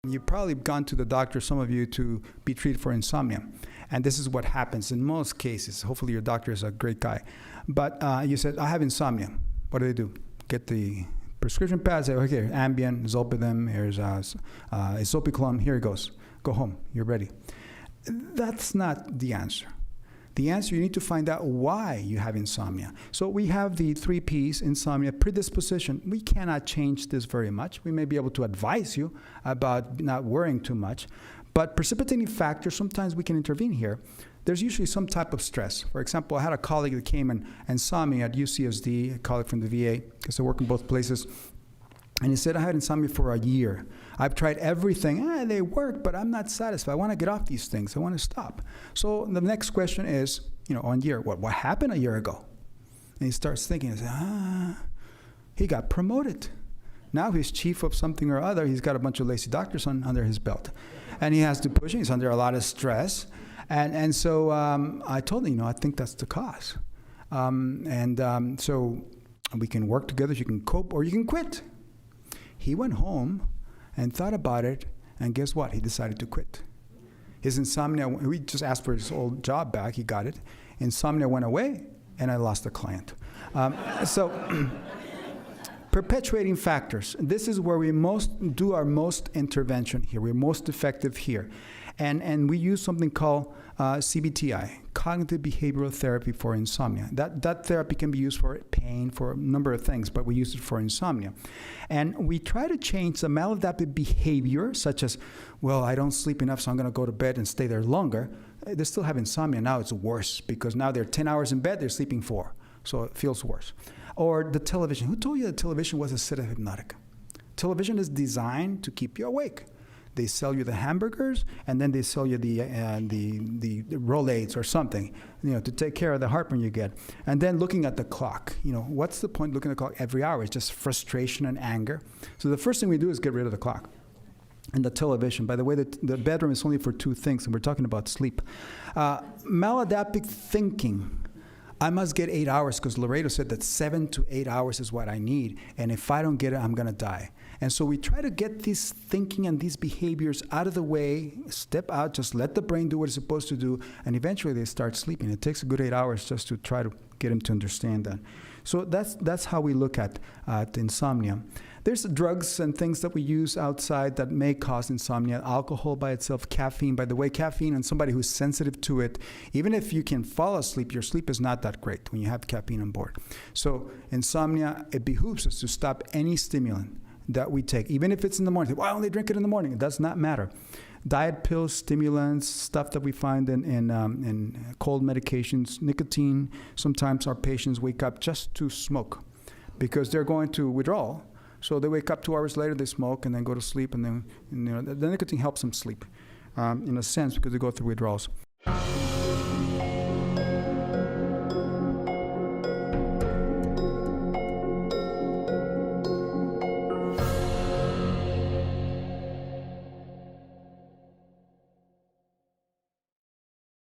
You've probably gone to the doctor, some of you, to be treated for insomnia. And this is what happens in most cases. Hopefully your doctor is a great guy. But you said, I have insomnia. What do? Get the prescription pad, say, okay, Ambien, Zolpidem, here's Zopiclone, here it goes. Go home, you're ready. That's not the answer. The answer, you need to find out why you have insomnia. So we have the 3 Ps, insomnia, predisposition. We cannot change this very much. We may be able to advise you about not worrying too much. But precipitating factors, sometimes we can intervene here. There's usually some type of stress. For example, I had a colleague that came and saw me at UCSD, a colleague from the VA, because I work in both places. And he said, I had insomnia for a year. I've tried everything. They work, but I'm not satisfied. I want to get off these things. I want to stop. So the next question is, on year, what happened a year ago? And he starts thinking, he got promoted. Now he's chief of something or other. He's got a bunch of lazy doctors under his belt. And he has to push him. He's under a lot of stress. And so I told him, I think that's the cause. So we can work together. You can cope or you can quit. He went home and thought about it, and guess what? He decided to quit. His insomnia, we just asked for his old job back, he got it. Insomnia went away, and I lost a client. Perpetuating factors. This is where we do our most intervention here. We're most effective here. And we use something called CBTI, cognitive behavioral therapy for insomnia. That therapy can be used for pain, for a number of things, but we use it for insomnia. And we try to change the maladaptive behavior, such as, well, I don't sleep enough, so I'm going to go to bed and stay there longer. They still have insomnia. Now it's worse because now they're 10 hours in bed, they're sleeping 4. So it feels worse. Or the television. Who told you that television was a sedative hypnotic? Television is designed to keep you awake. They sell you the hamburgers, and then they sell you the Rolaids or something, to take care of the heartburn you get. And then looking at the clock. What's the point looking at the clock every hour? It's just frustration and anger. So the first thing we do is get rid of the clock. And the television. By the way, the bedroom is only for 2 things, and we're talking about sleep. Maladaptive thinking. I must get 8 hours because Laredo said that 7 to 8 hours is what I need. And if I don't get it, I'm going to die. And so we try to get this thinking and these behaviors out of the way, step out, just let the brain do what it's supposed to do, and eventually they start sleeping. It takes a good 8 hours just to try to get them to understand that. So that's how we look at insomnia. There's drugs and things that we use outside that may cause insomnia. Alcohol by itself, caffeine. By the way, caffeine, and somebody who's sensitive to it, even if you can fall asleep, your sleep is not that great when you have caffeine on board. So insomnia, it behooves us to stop any stimulant that we take, even if it's in the morning. Why only drink it in the morning? It does not matter. Diet pills, stimulants, stuff that we find in cold medications, nicotine. Sometimes our patients wake up just to smoke because they're going to withdrawal. So they wake up 2 hours later, they smoke, and then go to sleep, and then the nicotine helps them sleep in a sense because they go through withdrawals.